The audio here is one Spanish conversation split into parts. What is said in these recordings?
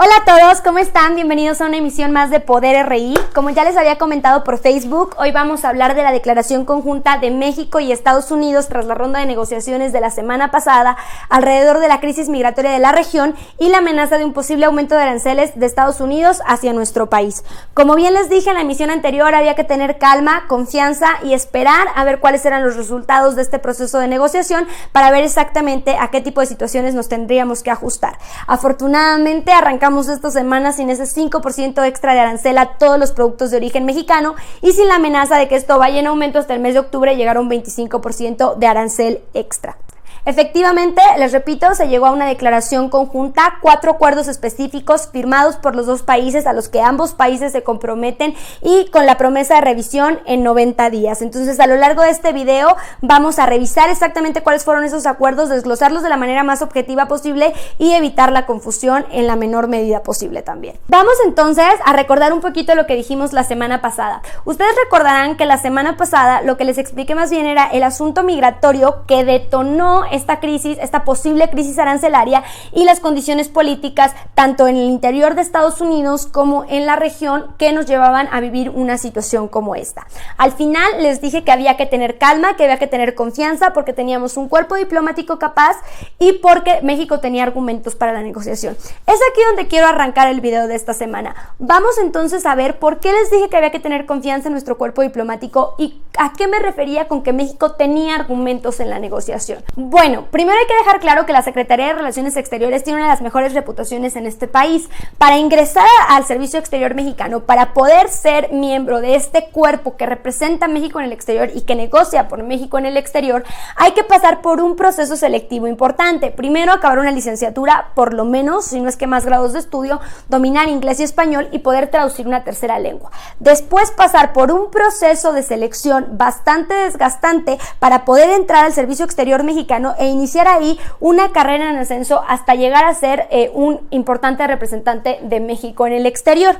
Hola a todos, ¿cómo están? Bienvenidos a una emisión más de Poder RI. Como ya les había comentado por Facebook, hoy vamos a hablar de la declaración conjunta de México y Estados Unidos tras la ronda de negociaciones de la semana pasada alrededor de la crisis migratoria de la región y la amenaza de un posible aumento de aranceles de Estados Unidos hacia nuestro país. Como bien les dije en la emisión anterior, había que tener calma, confianza y esperar a ver cuáles eran los resultados de este proceso de negociación para ver exactamente a qué tipo de situaciones nos tendríamos que ajustar. Afortunadamente, arrancamos esta semana sin ese 5% extra de arancel a todos los productos de origen mexicano y sin la amenaza de que esto vaya en aumento hasta el mes de octubre y llegar a un 25% de arancel extra. Efectivamente, les repito, se llegó a una declaración conjunta, 4 acuerdos específicos firmados por los dos países a los que ambos países se comprometen y con la promesa de revisión en 90 días. Entonces, a lo largo de este video vamos a revisar exactamente cuáles fueron esos acuerdos, desglosarlos de la manera más objetiva posible y evitar la confusión en la menor medida posible también. Vamos entonces a recordar un poquito lo que dijimos la semana pasada. Ustedes recordarán que la semana pasada lo que les expliqué más bien era el asunto migratorio que detonó esta crisis, esta posible crisis arancelaria y las condiciones políticas tanto en el interior de Estados Unidos como en la región que nos llevaban a vivir una situación como esta. Al final les dije que había que tener calma, que había que tener confianza porque teníamos un cuerpo diplomático capaz y porque México tenía argumentos para la negociación. Es aquí donde quiero arrancar el video de esta semana. Vamos entonces a ver por qué les dije que había que tener confianza en nuestro cuerpo diplomático y a qué me refería con que México tenía argumentos en la negociación. Bueno, primero hay que dejar claro que la Secretaría de Relaciones Exteriores tiene una de las mejores reputaciones en este país. Para ingresar al Servicio Exterior Mexicano, para poder ser miembro de este cuerpo que representa a México en el exterior y que negocia por México en el exterior, hay que pasar por un proceso selectivo importante. Primero, acabar una licenciatura, por lo menos, si no es que más grados de estudio, dominar inglés y español y poder traducir una tercera lengua. Después, pasar por un proceso de selección bastante desgastante para poder entrar al Servicio Exterior Mexicano e iniciar ahí una carrera en ascenso hasta llegar a ser un importante representante de México en el exterior.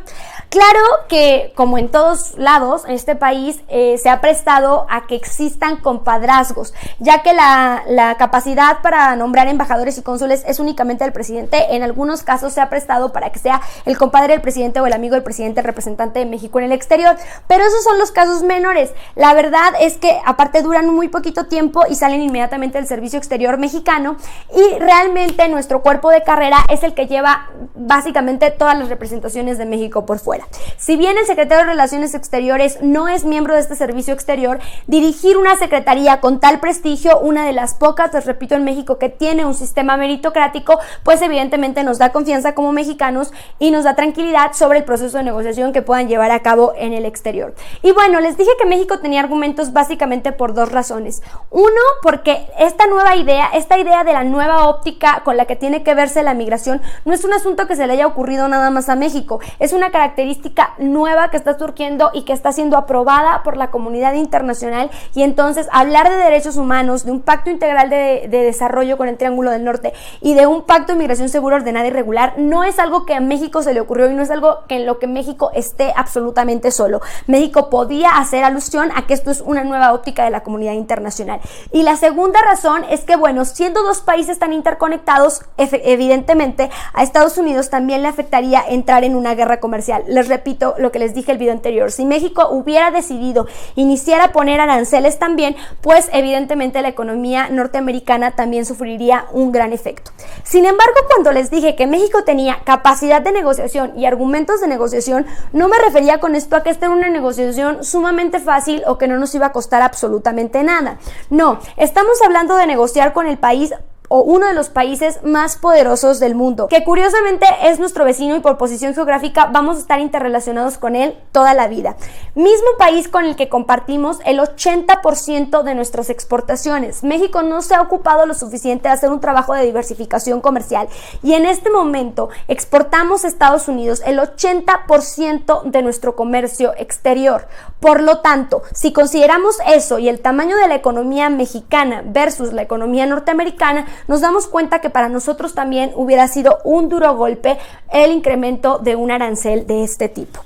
Claro que, como en todos lados, en este país se ha prestado a que existan compadrazgos, ya que la capacidad para nombrar embajadores y cónsules es únicamente del presidente. En algunos casos se ha prestado para que sea el compadre del presidente o el amigo del presidente el representante de México en el exterior, pero esos son los casos menores. La verdad es que aparte duran muy poquito tiempo y salen inmediatamente del Servicio Exterior Mexicano y realmente nuestro cuerpo de carrera es el que lleva básicamente todas las representaciones de México por fuera. Si bien el secretario de Relaciones Exteriores no es miembro de este servicio exterior, dirigir una secretaría con tal prestigio, una de las pocas, les repito, en México que tiene un sistema meritocrático, pues evidentemente nos da confianza como mexicanos y nos da tranquilidad sobre el proceso de negociación que puedan llevar a cabo en el exterior. Y bueno, les dije que México tenía argumentos básicamente por dos razones. Uno, porque esta idea de la nueva óptica con la que tiene que verse la migración no es un asunto que se le haya ocurrido nada más a México, es una característica nueva que está surgiendo y que está siendo aprobada por la comunidad internacional y entonces hablar de derechos humanos, de un pacto integral de desarrollo con el Triángulo del Norte y de un pacto de migración seguro, ordenada y regular no es algo que a México se le ocurrió y no es algo en lo que México esté absolutamente solo. México podía hacer alusión a que esto es una nueva óptica de la comunidad internacional. Y la segunda razón es que, bueno, siendo dos países tan interconectados, evidentemente a Estados Unidos también le afectaría entrar en una guerra comercial. Les repito lo que les dije el video anterior, si México hubiera decidido iniciar a poner aranceles también, pues evidentemente la economía norteamericana también sufriría un gran efecto. Sin embargo, cuando les dije que México tenía capacidad de negociación y argumentos de negociación, no me refería con esto a que esta era una negociación sumamente fácil o que no nos iba a costar absolutamente nada. No, estamos hablando de negociar con el país o uno de los países más poderosos del mundo, que curiosamente es nuestro vecino y por posición geográfica vamos a estar interrelacionados con él toda la vida. Mismo país con el que compartimos el 80% de nuestras exportaciones. México no se ha ocupado lo suficiente de hacer un trabajo de diversificación comercial y en este momento exportamos a Estados Unidos el 80% de nuestro comercio exterior. Por lo tanto, si consideramos eso y el tamaño de la economía mexicana versus la economía norteamericana, nos damos cuenta que para nosotros también hubiera sido un duro golpe el incremento de un arancel de este tipo.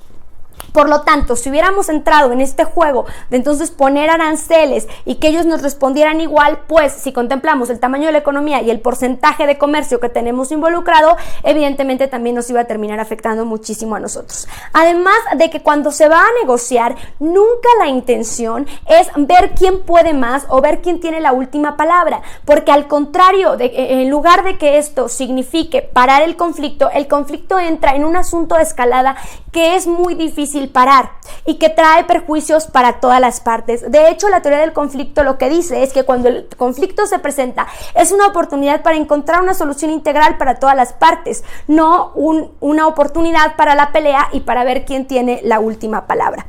Por lo tanto, si hubiéramos entrado en este juego de entonces poner aranceles y que ellos nos respondieran igual, pues si contemplamos el tamaño de la economía y el porcentaje de comercio que tenemos involucrado, evidentemente también nos iba a terminar afectando muchísimo a nosotros. Además de que cuando se va a negociar, nunca la intención es ver quién puede más o ver quién tiene la última palabra, porque al contrario, en lugar de que esto signifique parar el conflicto entra en un asunto de escalada que es muy difícil parar y que trae perjuicios para todas las partes. De hecho, la teoría del conflicto lo que dice es que cuando el conflicto se presenta es una oportunidad para encontrar una solución integral para todas las partes, no una oportunidad para la pelea y para ver quién tiene la última palabra.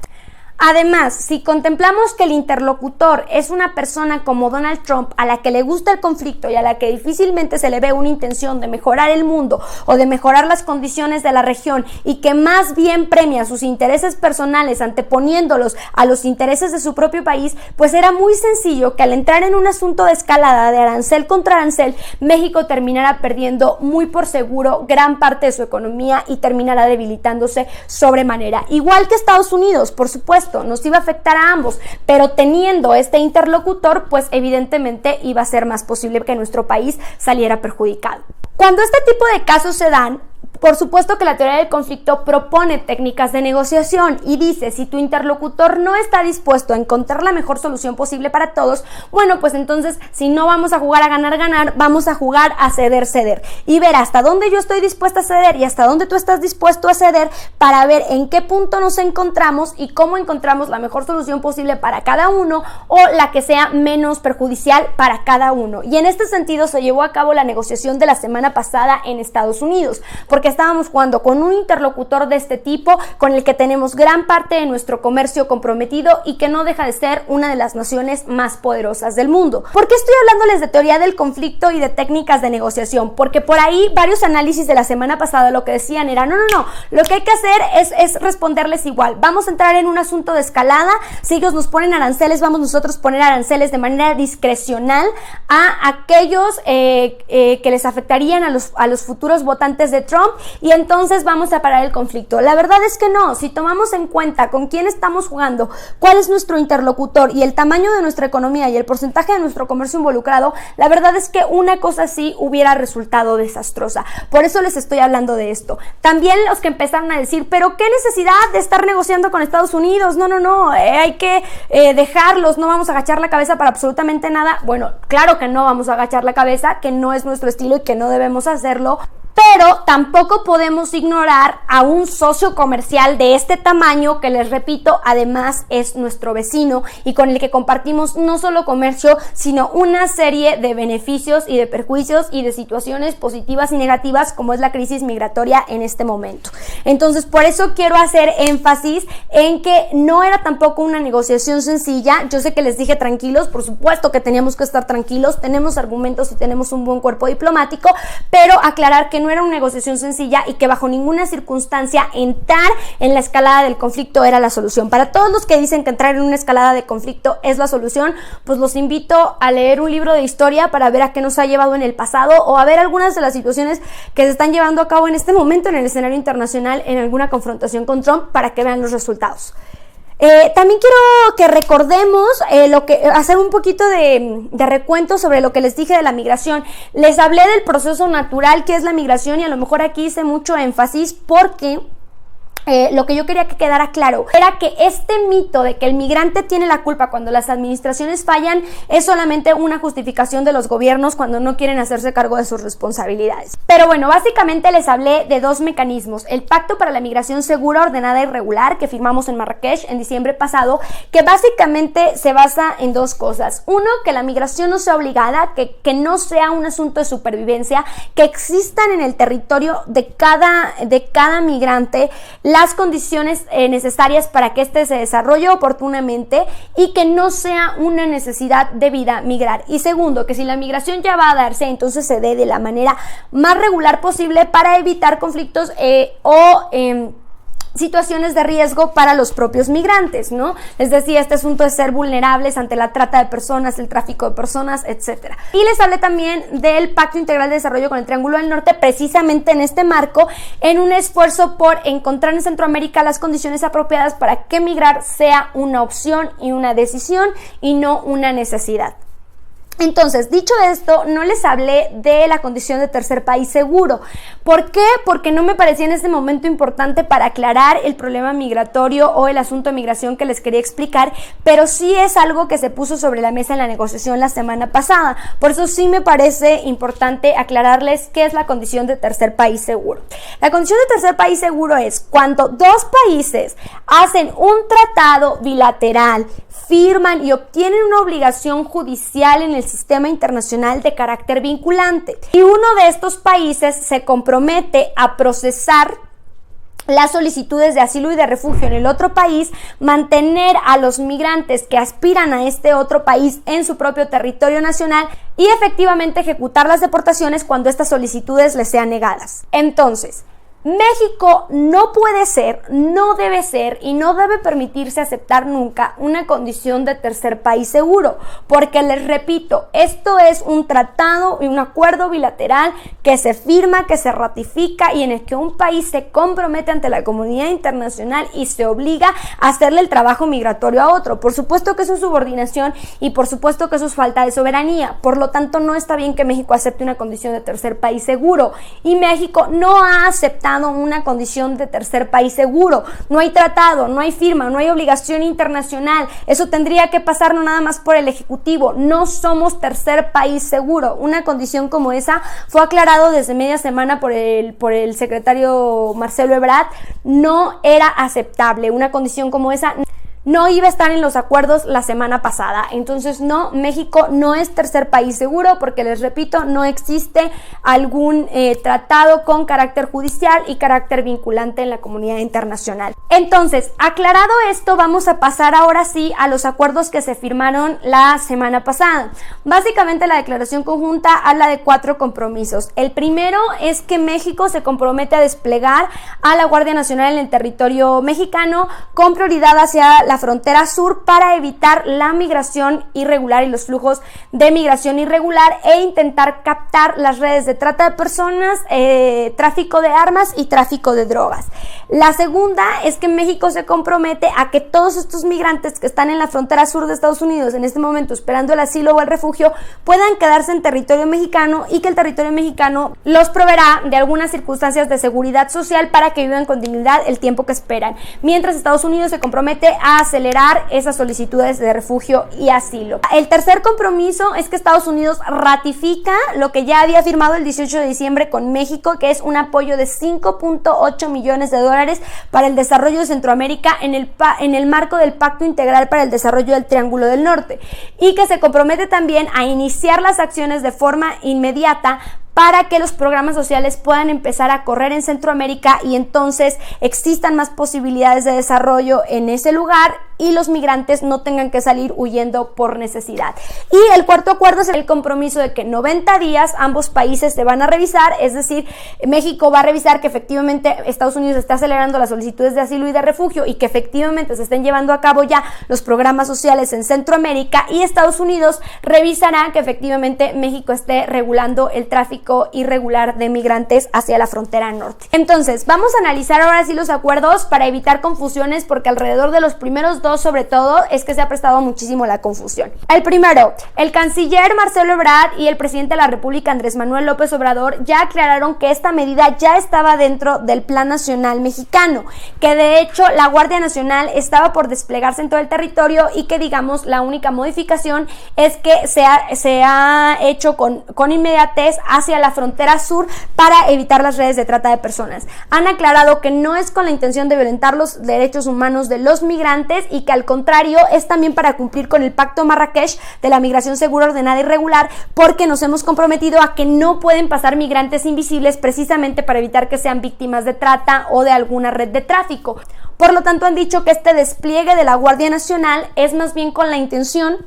Además, si contemplamos que el interlocutor es una persona como Donald Trump, a la que le gusta el conflicto y a la que difícilmente se le ve una intención de mejorar el mundo o de mejorar las condiciones de la región y que más bien premia sus intereses personales anteponiéndolos a los intereses de su propio país, pues era muy sencillo que al entrar en un asunto de escalada de arancel contra arancel, México terminara perdiendo muy por seguro gran parte de su economía y terminará debilitándose sobremanera. Igual que Estados Unidos, por supuesto, nos iba a afectar a ambos, pero teniendo este interlocutor, pues evidentemente iba a ser más posible que nuestro país saliera perjudicado. Cuando este tipo de casos se dan, por supuesto que la teoría del conflicto propone técnicas de negociación y dice, si tu interlocutor no está dispuesto a encontrar la mejor solución posible para todos, bueno, pues entonces si no vamos a jugar a ganar, vamos a jugar a ceder y ver hasta dónde yo estoy dispuesta a ceder y hasta dónde tú estás dispuesto a ceder para ver en qué punto nos encontramos y cómo encontramos la mejor solución posible para cada uno o la que sea menos perjudicial para cada uno. Y en este sentido se llevó a cabo la negociación de la semana pasada en Estados Unidos, porque estábamos jugando con un interlocutor de este tipo, con el que tenemos gran parte de nuestro comercio comprometido y que no deja de ser una de las naciones más poderosas del mundo. ¿Por qué estoy hablándoles de teoría del conflicto y de técnicas de negociación? Porque por ahí varios análisis de la semana pasada lo que decían era, no, lo que hay que hacer es responderles igual. Vamos a entrar en un asunto de escalada, si ellos nos ponen aranceles, vamos nosotros a poner aranceles de manera discrecional a aquellos que les afectarían a los futuros votantes de Trump, y entonces vamos a parar el conflicto. La verdad es que no. Si tomamos en cuenta con quién estamos jugando, cuál es nuestro interlocutor y el tamaño de nuestra economía y el porcentaje de nuestro comercio involucrado, la verdad es que una cosa así hubiera resultado desastrosa. Por eso les estoy hablando de esto. También los que empezaron a decir, pero qué necesidad de estar negociando con Estados Unidos, no, hay que dejarlos, no vamos a agachar la cabeza para absolutamente nada. Bueno, claro que no vamos a agachar la cabeza, que no es nuestro estilo y que no debemos hacerlo, pero tampoco podemos ignorar a un socio comercial de este tamaño que, les repito, además es nuestro vecino y con el que compartimos no solo comercio, sino una serie de beneficios y de perjuicios y de situaciones positivas y negativas como es la crisis migratoria en este momento. Entonces, por eso quiero hacer énfasis en que no era tampoco una negociación sencilla. Yo sé que les dije tranquilos, por supuesto que teníamos que estar tranquilos, tenemos argumentos y tenemos un buen cuerpo diplomático, pero aclarar que no era una negociación sencilla y que bajo ninguna circunstancia entrar en la escalada del conflicto era la solución. Para todos los que dicen que entrar en una escalada de conflicto es la solución, pues los invito a leer un libro de historia para ver a qué nos ha llevado en el pasado o a ver algunas de las situaciones que se están llevando a cabo en este momento en el escenario internacional en alguna confrontación con Trump para que vean los resultados. También quiero que recordemos hacer un poquito de recuento sobre lo que les dije de la migración. Les hablé del proceso natural que es la migración y a lo mejor aquí hice mucho énfasis porque lo que yo quería que quedara claro era que este mito de que el migrante tiene la culpa cuando las administraciones fallan es solamente una justificación de los gobiernos cuando no quieren hacerse cargo de sus responsabilidades. Pero bueno, básicamente les hablé de dos mecanismos: el Pacto para la Migración Segura, Ordenada y Regular que firmamos en Marrakech en diciembre pasado, que básicamente se basa en dos cosas. Uno, que la migración no sea obligada, que no sea un asunto de supervivencia, que existan en el territorio de cada migrante las condiciones necesarias para que éste se desarrolle oportunamente y que no sea una necesidad de vida migrar. Y segundo, que si la migración ya va a darse, entonces se dé de la manera más regular posible para evitar conflictos situaciones de riesgo para los propios migrantes, ¿no? Les decía, este asunto de ser vulnerables ante la trata de personas, el tráfico de personas, etcétera. Y les hablé también del Pacto Integral de Desarrollo con el Triángulo del Norte, precisamente en este marco, en un esfuerzo por encontrar en Centroamérica las condiciones apropiadas para que migrar sea una opción y una decisión y no una necesidad. Entonces, dicho esto, no les hablé de la condición de tercer país seguro. ¿Por qué? Porque no me parecía en este momento importante para aclarar el problema migratorio o el asunto de migración que les quería explicar, pero sí es algo que se puso sobre la mesa en la negociación la semana pasada. Por eso sí me parece importante aclararles qué es la condición de tercer país seguro. La condición de tercer país seguro es cuando dos países hacen un tratado bilateral, firman y obtienen una obligación judicial en el sistema internacional de carácter vinculante. Y uno de estos países se compromete a procesar las solicitudes de asilo y de refugio en el otro país, mantener a los migrantes que aspiran a este otro país en su propio territorio nacional y efectivamente ejecutar las deportaciones cuando estas solicitudes les sean negadas. Entonces, México no puede ser, no debe ser y no debe permitirse aceptar nunca una condición de tercer país seguro, porque les repito, esto es un tratado y un acuerdo bilateral que se firma, que se ratifica y en el que un país se compromete ante la comunidad internacional y se obliga a hacerle el trabajo migratorio a otro. Por supuesto que eso es subordinación y por supuesto que eso es falta de soberanía. Por lo tanto, no está bien que México acepte una condición de tercer país seguro y México no ha aceptado una condición de tercer país seguro. No hay tratado, no hay firma, no hay obligación internacional. Eso tendría que pasar no nada más por el Ejecutivo. No somos tercer país seguro. Una condición como esa fue aclarado desde media semana por el secretario Marcelo Ebrard. No era aceptable. Una condición como esa no iba a estar en los acuerdos la semana pasada. Entonces no, México no es tercer país seguro porque les repito, no existe algún tratado con carácter judicial y carácter vinculante en la comunidad internacional. Entonces, aclarado esto, vamos a pasar ahora sí a los acuerdos que se firmaron la semana pasada. Básicamente la declaración conjunta habla de 4 compromisos. El primero es que México se compromete a desplegar a la Guardia Nacional en el territorio mexicano con prioridad hacia la frontera sur para evitar la migración irregular y los flujos de migración irregular e intentar captar las redes de trata de personas, tráfico de armas y tráfico de drogas. La segunda es que México se compromete a que todos estos migrantes que están en la frontera sur de Estados Unidos en este momento esperando el asilo o el refugio puedan quedarse en territorio mexicano y que el territorio mexicano los proveerá de algunas circunstancias de seguridad social para que vivan con dignidad el tiempo que esperan, mientras Estados Unidos se compromete a acelerar esas solicitudes de refugio y asilo. El tercer compromiso es que Estados Unidos ratifica lo que ya había firmado el 18 de diciembre con México, que es un apoyo de $5.8 millones para el desarrollo de Centroamérica en el marco del Pacto Integral para el Desarrollo del Triángulo del Norte, y que se compromete también a iniciar las acciones de forma inmediata para que los programas sociales puedan empezar a correr en Centroamérica y entonces existan más posibilidades de desarrollo en ese lugar y los migrantes no tengan que salir huyendo por necesidad. Y el cuarto acuerdo es el compromiso de que en 90 días ambos países se van a revisar, es decir, México va a revisar que efectivamente Estados Unidos está acelerando las solicitudes de asilo y de refugio y que efectivamente se estén llevando a cabo ya los programas sociales en Centroamérica, y Estados Unidos revisará que efectivamente México esté regulando el tráfico irregular de migrantes hacia la frontera norte. Entonces, vamos a analizar ahora sí los acuerdos para evitar confusiones, porque alrededor de los primeros dos, sobre todo, es que se ha prestado muchísimo la confusión. El primero, el canciller Marcelo Ebrard y el presidente de la República, Andrés Manuel López Obrador, ya aclararon que esta medida ya estaba dentro del Plan Nacional Mexicano, que de hecho la Guardia Nacional estaba por desplegarse en todo el territorio y que, digamos, la única modificación es que se ha hecho con inmediatez hacia la frontera sur para evitar las redes de trata de personas. Han aclarado que no es con la intención de violentar los derechos humanos de los migrantes y que al contrario es también para cumplir con el Pacto Marrakech de la migración segura, ordenada y regular, porque nos hemos comprometido a que no pueden pasar migrantes invisibles precisamente para evitar que sean víctimas de trata o de alguna red de tráfico. Por lo tanto, han dicho que este despliegue de la Guardia Nacional es más bien con la intención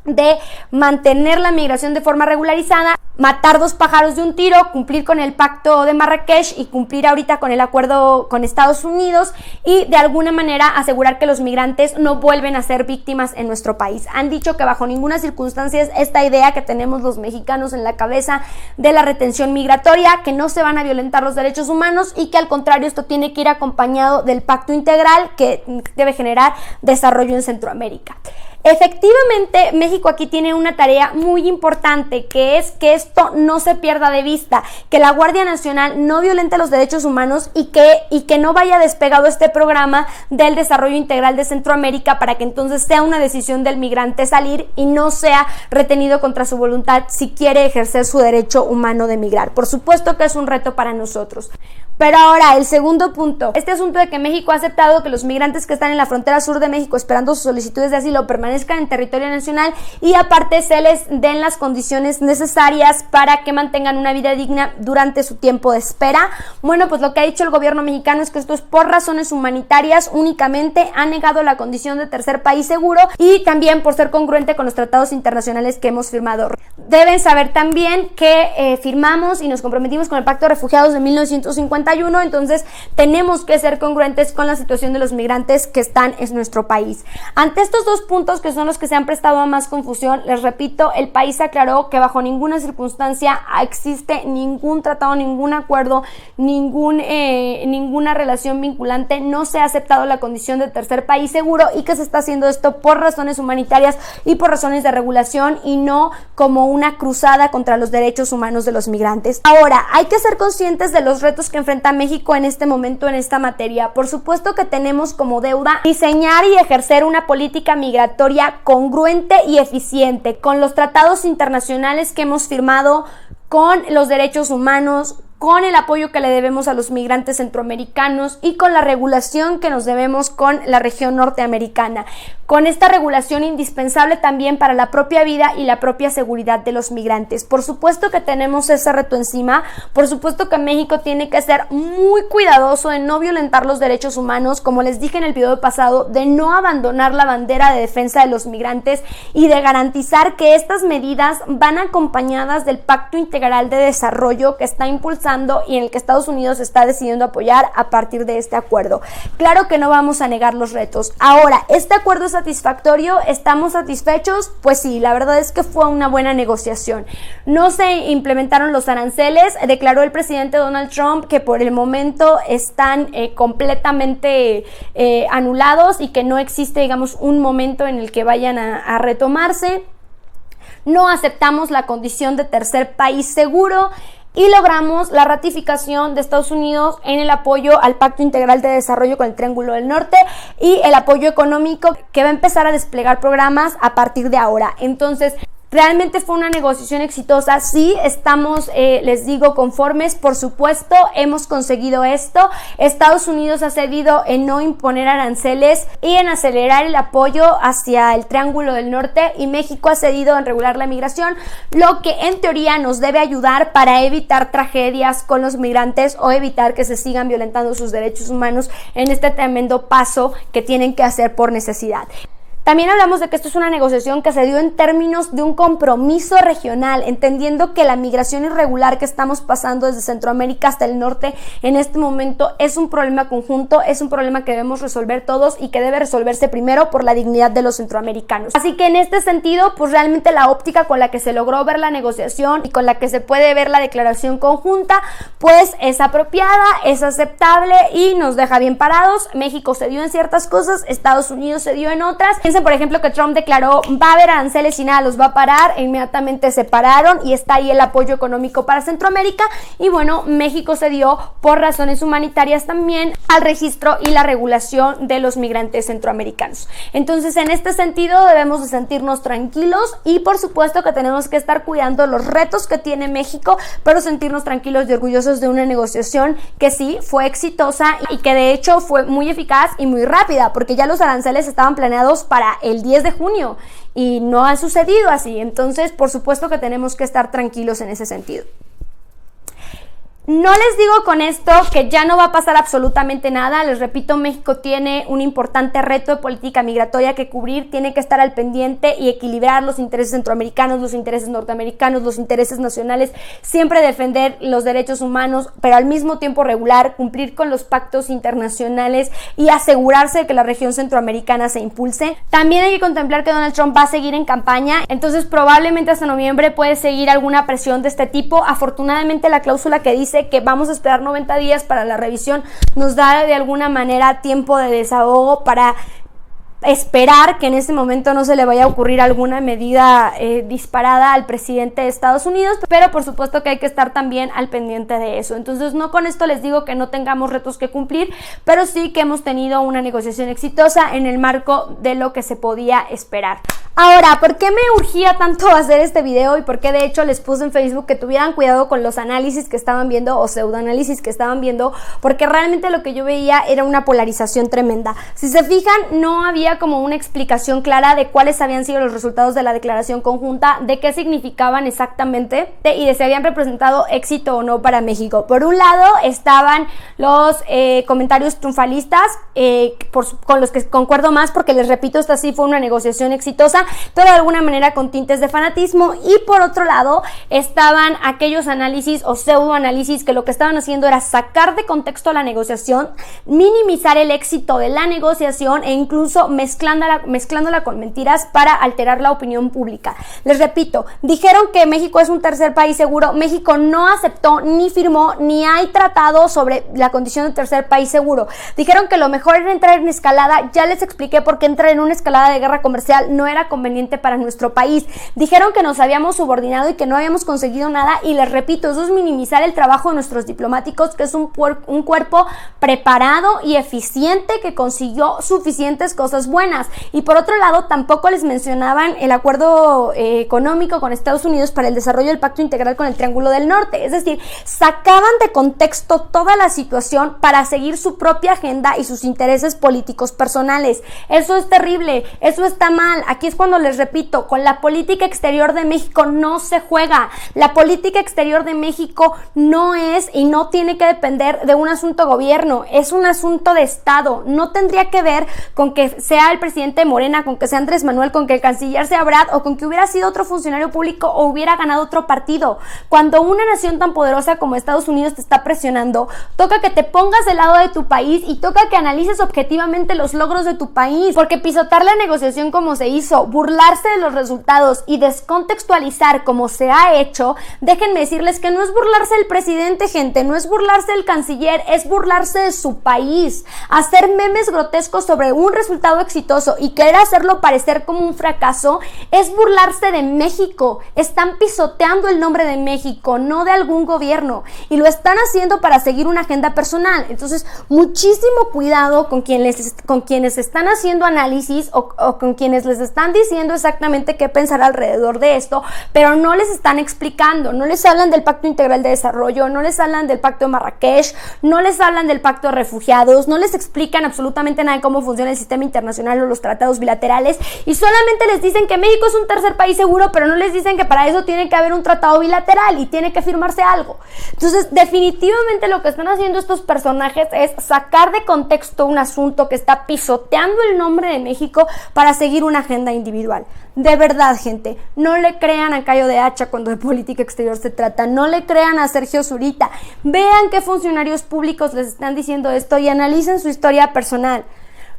de mantener la migración de forma regularizada, matar dos pájaros de un tiro, cumplir con el pacto de Marrakech y cumplir ahorita con el acuerdo con Estados Unidos y de alguna manera asegurar que los migrantes no vuelven a ser víctimas en nuestro país. Han dicho que bajo ninguna circunstancia esta idea que tenemos los mexicanos en la cabeza de la retención migratoria, que no se van a violentar los derechos humanos y que al contrario esto tiene que ir acompañado del pacto integral que debe generar desarrollo en Centroamérica. Efectivamente, México aquí tiene una tarea muy importante, que es que esto no se pierda de vista, que la Guardia Nacional no violente los derechos humanos y que no vaya despegado este programa del desarrollo integral de Centroamérica para que entonces sea una decisión del migrante salir y no sea retenido contra su voluntad si quiere ejercer su derecho humano de migrar. Por supuesto que es un reto para nosotros. Pero ahora, el segundo punto, este asunto de que México ha aceptado que los migrantes que están en la frontera sur de México esperando sus solicitudes de asilo permanezcan en territorio nacional y aparte se les den las condiciones necesarias para que mantengan una vida digna durante su tiempo de espera. Bueno, pues lo que ha dicho el gobierno mexicano es que esto es por razones humanitarias únicamente, ha negado la condición de tercer país seguro y también por ser congruente con los tratados internacionales que hemos firmado. Deben saber también que firmamos y nos comprometimos con el Pacto de Refugiados de 1951, entonces tenemos que ser congruentes con la situación de los migrantes que están en nuestro país. Ante estos dos puntos que son los que se han prestado a más confusión, les repito, el país aclaró que bajo ninguna circunstancia existe ningún tratado, ningún acuerdo, ninguna relación vinculante, no se ha aceptado la condición de tercer país seguro y que se está haciendo esto por razones humanitarias y por razones de regulación y no como una cruzada contra los derechos humanos de los migrantes. Ahora, hay que ser conscientes de los retos que enfrenta México en este momento en esta materia. Por supuesto que tenemos como deuda diseñar y ejercer una política migratoria congruente y eficiente con los tratados internacionales que hemos firmado, con los derechos humanos, con el apoyo que le debemos a los migrantes centroamericanos y con la regulación que nos debemos con la región norteamericana. Con esta regulación indispensable también para la propia vida y la propia seguridad de los migrantes. Por supuesto que tenemos ese reto encima, por supuesto que México tiene que ser muy cuidadoso de no violentar los derechos humanos, como les dije en el video pasado, de no abandonar la bandera de defensa de los migrantes y de garantizar que estas medidas van acompañadas del Pacto Integral de Desarrollo que está impulsando y en el que Estados Unidos está decidiendo apoyar a partir de este acuerdo. Claro que no vamos a negar los retos. Ahora, ¿este acuerdo es satisfactorio? ¿Estamos satisfechos? Pues sí, la verdad es que fue una buena negociación. No se implementaron los aranceles, declaró el presidente Donald Trump que por el momento están completamente anulados y que no existe, digamos, un momento en el que vayan a retomarse. No aceptamos la condición de tercer país seguro y logramos la ratificación de Estados Unidos en el apoyo al Pacto Integral de Desarrollo con el Triángulo del Norte y el apoyo económico que va a empezar a desplegar programas a partir de ahora. Entonces, realmente fue una negociación exitosa. Sí, estamos, les digo, conformes, por supuesto, hemos conseguido esto. Estados Unidos ha cedido en no imponer aranceles y en acelerar el apoyo hacia el Triángulo del Norte, y México ha cedido en regular la migración, lo que en teoría nos debe ayudar para evitar tragedias con los migrantes o evitar que se sigan violentando sus derechos humanos en este tremendo paso que tienen que hacer por necesidad. También hablamos de que esto es una negociación que se dio en términos de un compromiso regional, entendiendo que la migración irregular que estamos pasando desde Centroamérica hasta el norte en este momento es un problema conjunto, es un problema que debemos resolver todos y que debe resolverse primero por la dignidad de los centroamericanos. Así que en este sentido, pues realmente la óptica con la que se logró ver la negociación y con la que se puede ver la declaración conjunta, pues es apropiada, es aceptable y nos deja bien parados. México cedió en ciertas cosas, Estados Unidos cedió en otras. Por ejemplo, que Trump declaró va a haber aranceles y nada los va a parar, e inmediatamente se pararon y está ahí el apoyo económico para Centroamérica. Y bueno, México se dio por razones humanitarias también al registro y la regulación de los migrantes centroamericanos. Entonces, en este sentido debemos de sentirnos tranquilos y por supuesto que tenemos que estar cuidando los retos que tiene México, pero sentirnos tranquilos y orgullosos de una negociación que sí fue exitosa y que de hecho fue muy eficaz y muy rápida, porque ya los aranceles estaban planeados para el 10 de junio y no ha sucedido así. Entonces, por supuesto que tenemos que estar tranquilos en ese sentido. No les digo con esto que ya no va a pasar absolutamente nada. Les repito, México tiene un importante reto de política migratoria que cubrir, tiene que estar al pendiente y equilibrar los intereses centroamericanos, los intereses norteamericanos, los intereses nacionales, siempre defender los derechos humanos, pero al mismo tiempo regular, cumplir con los pactos internacionales y asegurarse de que la región centroamericana se impulse. También hay que contemplar que Donald Trump va a seguir en campaña, entonces probablemente hasta noviembre puede seguir alguna presión de este tipo. Afortunadamente la cláusula que dice que vamos a esperar 90 días para la revisión nos da de alguna manera tiempo de desahogo para esperar que en este momento no se le vaya a ocurrir alguna medida disparada al presidente de Estados Unidos, pero por supuesto que hay que estar también al pendiente de eso. Entonces no con esto les digo que no tengamos retos que cumplir, pero sí que hemos tenido una negociación exitosa en el marco de lo que se podía esperar. Ahora, ¿por qué me urgía tanto hacer este video y por qué de hecho les puse en Facebook que tuvieran cuidado con los análisis que estaban viendo o pseudoanálisis que estaban viendo? Porque realmente lo que yo veía era una polarización tremenda. Si se fijan, no había como una explicación clara de cuáles habían sido los resultados de la declaración conjunta, de qué significaban exactamente y de si habían representado éxito o no para México. Por un lado estaban los comentarios triunfalistas, con los que concuerdo más porque les repito, esta sí fue una negociación exitosa, pero de alguna manera con tintes de fanatismo, y por otro lado estaban aquellos análisis o pseudoanálisis que lo que estaban haciendo era sacar de contexto la negociación, minimizar el éxito de la negociación e incluso mezclándola con mentiras para alterar la opinión pública. Les repito, dijeron que México es un tercer país seguro. México no aceptó, ni firmó, ni hay tratado sobre la condición de tercer país seguro. Dijeron que lo mejor era entrar en escalada. Ya les expliqué por qué entrar en una escalada de guerra comercial no era conveniente para nuestro país. Dijeron que nos habíamos subordinado y que no habíamos conseguido nada, y les repito, eso es minimizar el trabajo de nuestros diplomáticos, que es un cuerpo preparado y eficiente que consiguió suficientes cosas buenas. Y por otro lado, tampoco les mencionaban el acuerdo económico con Estados Unidos para el desarrollo del Pacto Integral con el Triángulo del Norte. Es decir, sacaban de contexto toda la situación para seguir su propia agenda y sus intereses políticos personales. Eso es terrible, eso está mal. Aquí es cuando les repito, con la política exterior de México no se juega. La política exterior de México no es y no tiene que depender de un asunto de gobierno, es un asunto de Estado. No tendría que ver con que sea el presidente de Morena, con que sea Andrés Manuel, con que el canciller sea Brad o con que hubiera sido otro funcionario público o hubiera ganado otro partido. Cuando una nación tan poderosa como Estados Unidos te está presionando, toca que te pongas del lado de tu país y toca que analices objetivamente los logros de tu país, porque pisotear la negociación como se hizo, burlarse de los resultados y descontextualizar como se ha hecho, déjenme decirles que no es burlarse del presidente, gente, no es burlarse del canciller, es burlarse de su país. Hacer memes grotescos sobre un resultado exitoso y querer hacerlo parecer como un fracaso es burlarse de México. Están pisoteando el nombre de México, no de algún gobierno, y lo están haciendo para seguir una agenda personal. Entonces, muchísimo cuidado con quienes están haciendo análisis o con quienes les están diciendo exactamente qué pensar alrededor de esto, pero no les están explicando, no les hablan del Pacto Integral de Desarrollo, no les hablan del Pacto de Marrakech, no les hablan del Pacto de Refugiados, no les explican absolutamente nada de cómo funciona el sistema internacional o los tratados bilaterales, y solamente les dicen que México es un tercer país seguro, pero no les dicen que para eso tiene que haber un tratado bilateral y tiene que firmarse algo. Entonces, definitivamente lo que están haciendo estos personajes es sacar de contexto un asunto que está pisoteando el nombre de México para seguir una agenda individual. De verdad, gente, no le crean a Cayo de Hacha cuando de política exterior se trata, no le crean a Sergio Zurita, vean qué funcionarios públicos les están diciendo esto y analicen su historia personal.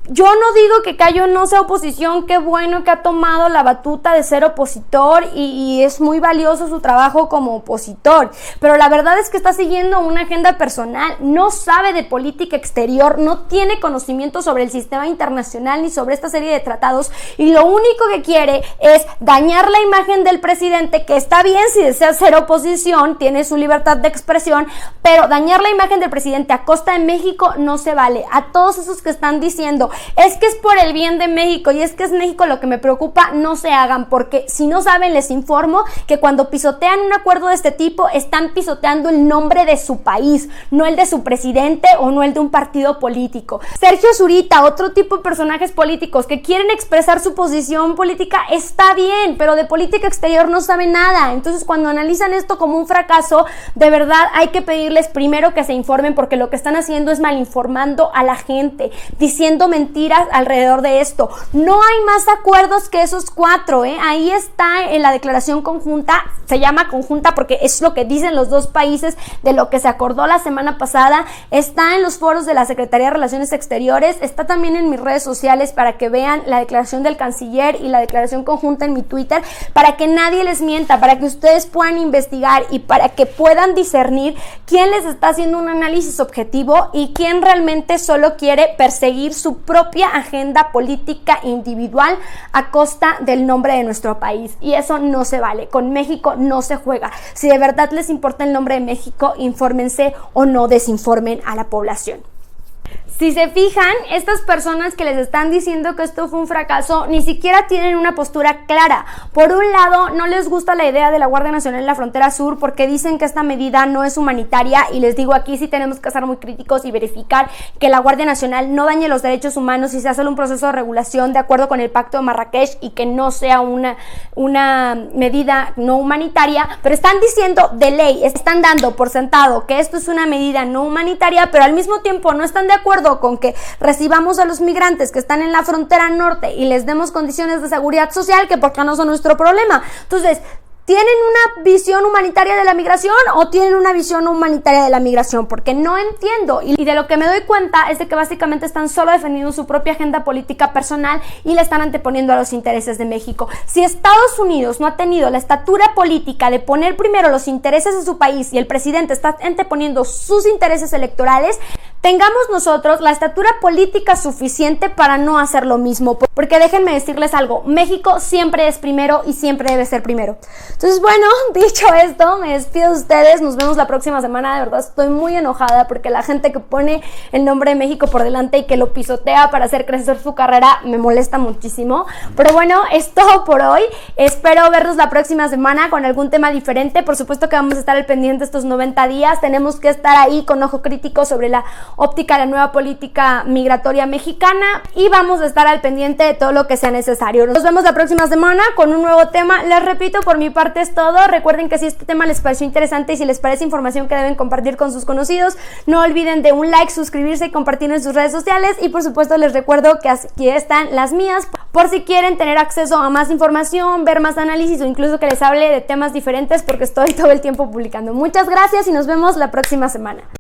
Yo no digo que Cayo no sea oposición, qué bueno que ha tomado la batuta de ser opositor y es muy valioso su trabajo como opositor, pero la verdad es que está siguiendo una agenda personal, no sabe de política exterior, no tiene conocimiento sobre el sistema internacional ni sobre esta serie de tratados, y lo único que quiere es dañar la imagen del presidente, que está bien si desea ser oposición, tiene su libertad de expresión, pero dañar la imagen del presidente a costa de México no se vale. A todos esos que están diciendo es que es por el bien de México y es que es México lo que me preocupa, no se hagan, porque si no saben, les informo que cuando pisotean un acuerdo de este tipo, están pisoteando el nombre de su país, no el de su presidente o no el de un partido político. Sergio Zurita, otro tipo de personajes políticos que quieren expresar su posición política, está bien, pero de política exterior no saben nada. Entonces, cuando analizan esto como un fracaso, de verdad hay que pedirles primero que se informen, porque lo que están haciendo es malinformando a la gente, diciendo mentiras alrededor de esto. No hay más acuerdos que esos 4, ahí está en la declaración conjunta, se llama conjunta porque es lo que dicen los dos países de lo que se acordó la semana pasada, está en los foros de la Secretaría de Relaciones Exteriores, está también en mis redes sociales para que vean la declaración del canciller y la declaración conjunta en mi Twitter, para que nadie les mienta, para que ustedes puedan investigar y para que puedan discernir quién les está haciendo un análisis objetivo y quién realmente solo quiere perseguir su propia agenda política individual a costa del nombre de nuestro país. Y eso no se vale. Con México no se juega. Si de verdad les importa el nombre de México, infórmense o no desinformen a la población. Si se fijan, estas personas que les están diciendo que esto fue un fracaso ni siquiera tienen una postura clara. Por un lado, no les gusta la idea de la Guardia Nacional en la frontera sur porque dicen que esta medida no es humanitaria, y les digo, aquí sí tenemos que ser muy críticos y verificar que la Guardia Nacional no dañe los derechos humanos y se hace un proceso de regulación de acuerdo con el Pacto de Marrakech y que no sea una medida no humanitaria, pero están diciendo de ley, están dando por sentado que esto es una medida no humanitaria, pero al mismo tiempo no están de acuerdo con que recibamos a los migrantes que están en la frontera norte y les demos condiciones de seguridad social que porque no son nuestro problema. Entonces, ¿tienen una visión humanitaria de la migración o tienen una visión humanitaria de la migración? Porque no entiendo. Y de lo que me doy cuenta es de que básicamente están solo defendiendo su propia agenda política personal y la están anteponiendo a los intereses de México. Si Estados Unidos no ha tenido la estatura política de poner primero los intereses de su país y el presidente está anteponiendo sus intereses electorales, tengamos nosotros la estatura política suficiente para no hacer lo mismo. Porque déjenme decirles algo, México siempre es primero y siempre debe ser primero. Entonces, bueno, dicho esto, me despido de ustedes, nos vemos la próxima semana. De verdad estoy muy enojada porque la gente que pone el nombre de México por delante y que lo pisotea para hacer crecer su carrera me molesta muchísimo. Pero bueno, es todo por hoy. Espero verlos la próxima semana con algún tema diferente. Por supuesto que vamos a estar al pendiente estos 90 días. Tenemos que estar ahí con ojo crítico sobre la óptica de la nueva política migratoria mexicana y vamos a estar al pendiente de todo lo que sea necesario. Nos vemos la próxima semana con un nuevo tema. Les repito, por mi parte es todo. Recuerden que si este tema les pareció interesante y si les parece información que deben compartir con sus conocidos, no olviden de un like, suscribirse y compartir en sus redes sociales. Y por supuesto les recuerdo que aquí están las mías por si quieren tener acceso a más información, ver más análisis o incluso que les hable de temas diferentes, porque estoy todo el tiempo publicando. Muchas gracias y nos vemos la próxima semana.